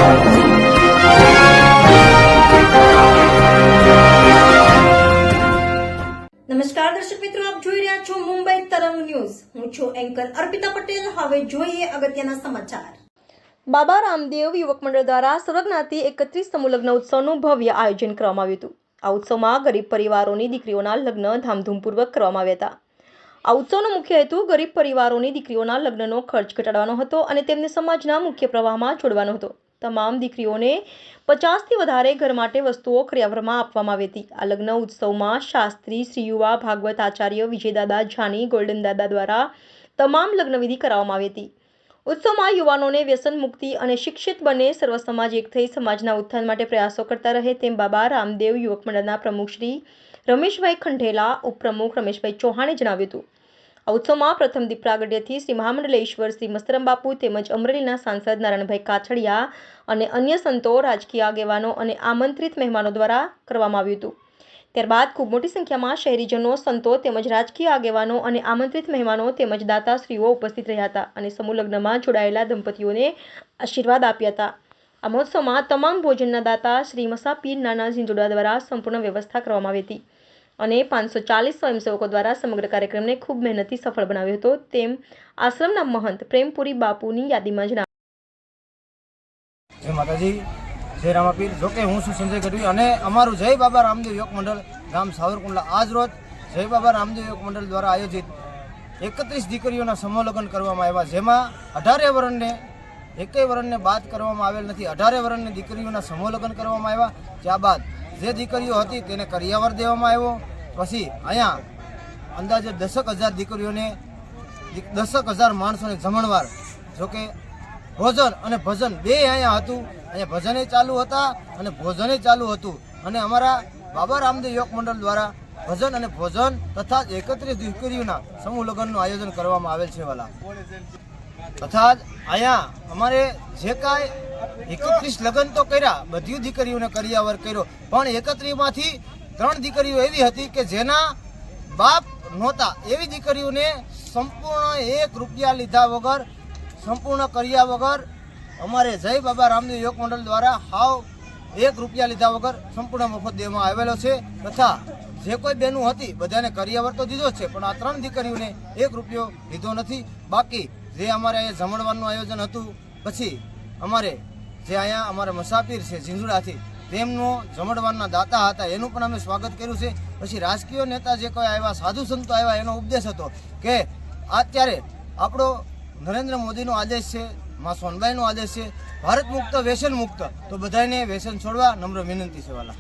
નમસ્કાર દર્શક મિત્રો, આપ જોઈ રહ્યા છો મુંબઈ તરંગ ન્યૂઝ. હું છું એન્કર અર્પિતા પટેલ. હવે જોઈએ અગત્યના સમાચાર. બાબા રામદેવ યુવક મંડળ દ્વારા સર્વજ્ઞાતિ 31 સમૂહ લગ્ન ઉત્સવનું ભવ્ય આયોજન કરવામાં આવ્યું હતું. આ ઉત્સવમાં ગરીબ પરિવારોની દીકરીઓના લગ્ન ધામધૂમપૂર્વક કરવામાં આવ્યા હતા. આ ઉત્સવનો મુખ્ય હેતુ ગરીબ પરિવારોની દીકરીઓના લગ્નનો ખર્ચ ઘટાડવાનો હતો અને તેમને સમાજના મુખ્ય પ્રવાહમાં જોડવાનો હતો. તમામ દીકરીઓને 50થી વધારે ઘર માટે વસ્તુઓ કરિયાવરમાં આપવામાં આવી હતી. આ લગ્ન ઉત્સવમાં શાસ્ત્રી શ્રી યુવા ભાગવત આચાર્ય વિજયદાદા જાની ગોલ્ડન દાદા દ્વારા તમામ લગ્નવિધિ કરાવવામાં આવી હતી. ઉત્સવમાં યુવાનોને વ્યસન મુક્તિ અને શિક્ષિત બને, સર્વ સમાજ એક થઈ સમાજના ઉત્થાન માટે પ્રયાસો કરતા રહે તેમ બાબા રામદેવ યુવક મંડળના પ્રમુખ શ્રી રમેશભાઈ ખંઢેલા, ઉપપ્રમુખ રમેશભાઈ ચૌહાણે જણાવ્યું હતું. આ ઉત્સવમાં પ્રથમ દીપ પ્રાગટ્યથી શ્રી મહામંડલેશ્વર શ્રી મસ્તરામ બાપુ તેમજ અમરેલીના સાંસદ નારાયણભાઈ કાછડિયા અને અન્ય સંતો, રાજકીય આગેવાનો અને આમંત્રિત મહેમાનો દ્વારા કરવામાં આવ્યું હતું. ત્યારબાદ ખૂબ મોટી સંખ્યામાં શહેરીજનો, સંતો તેમજ રાજકીય આગેવાનો અને આમંત્રિત મહેમાનો તેમજ દાતાશ્રીઓ ઉપસ્થિત રહ્યા હતા અને સમૂહ લગ્નમાં જોડાયેલા દંપતીઓને આશીર્વાદ આપ્યા હતા. આ મહોત્સવમાં તમામ ભોજનના દાતા શ્રી મસાપીર નાના ઝીંઝુડા દ્વારા સંપૂર્ણ વ્યવસ્થા કરવામાં આવી હતી અને 540 સ્વયંસેવકો દ્વારા સમગ્ર કાર્યક્રમને ખૂબ મહેનતથી સફળ બનાવ્યો હતો તેમ આશ્રમના મહંત પ્રેમપુરી બાપુની યાદીમાં જણાવ્યું. જય માતાજી, જય રામાપીર. જોકે હું છું સંજય ગઢવી અને અમારું જય બાબા રામદેવ યુવક મંડળ ગામ સાવરકુંડલા આજ રોજ જય બાબા રામદેવ યુવક મંડળ દ્વારા આયોજિત 31 દીકરીઓના સમૂહ લગ્ન કરવામાં આવ્યા, જેમાં 18 વર્ષને એકેય વર્ષને બાદ કરવામાં આવેલ નથી. 18 વર્ષની દીકરીઓના સમૂહ લગ્ન કરવામાં આવ્યા. ત્યારબાદ જે દીકરીઓ હતી તેને કરિયાવર દેવામાં આવ્યો. પછી અહીંયા અંદાજે 10,000 દીકરીઓને 10,000 માણસોને જમણવાર, જોકે ભોજન અને ભજન બે અહીંયા હતું. અહીંયા ભજને ચાલુ હતા અને ભોજને ચાલુ હતું અને અમારા બાબા રામદેવ યુવક મંડળ દ્વારા ભજન અને ભોજન તથા 31 દીકરીઓના સમૂહ લગ્નનું આયોજન કરવામાં આવેલ છે. વાલા તથા અહીંયા અમારે જે કાંઈ 31 લગ્ન તો કર્યા, બધી દીકરીઓને કરિયાવર કર્યો, પણ 31માંથી 3 દીકરીઓ એવી હતી કે જેના બાપ નહોતા. એવી દીકરીઓને સંપૂર્ણ 1 રૂપિયા લીધા વગર, સંપૂર્ણ કર્યા વગર અમારે જય બાબા રામદેવ યુવક મંડળ દ્વારા હાવ 1 રૂપિયા લીધા વગર સંપૂર્ણ મફત દેવામાં આવેલો છે. તથા જે કોઈ બહેનું હતી બધાને કરિયાવર તો દીધો છે, પણ આ 3 દીકરીઓને 1 રૂપિયો લીધો નથી. બાકી જે અમારે અહીંયા જમણવારનું આયોજન હતું, પછી અમારે જે અહીંયા અમારા મસાફીર છે ઝીંઝુડાથી, તેમનો જમણવારના દાતા હતા, એનું પણ અમે સ્વાગત કર્યું છે. પછી રાજકીય નેતા જે કોઈ આવ્યા, સાધુ સંતો આવ્યા, એનો ઉપદેશ હતો કે અત્યારે આપણો નરેન્દ્ર મોદીનો આદેશ છે, મા સોનબાઈનો આદેશ છે, ભારત મુક્ત વ્યસન મુક્ત, તો બધાને વ્યસન છોડવા નમ્ર વિનંતી છે. વાલા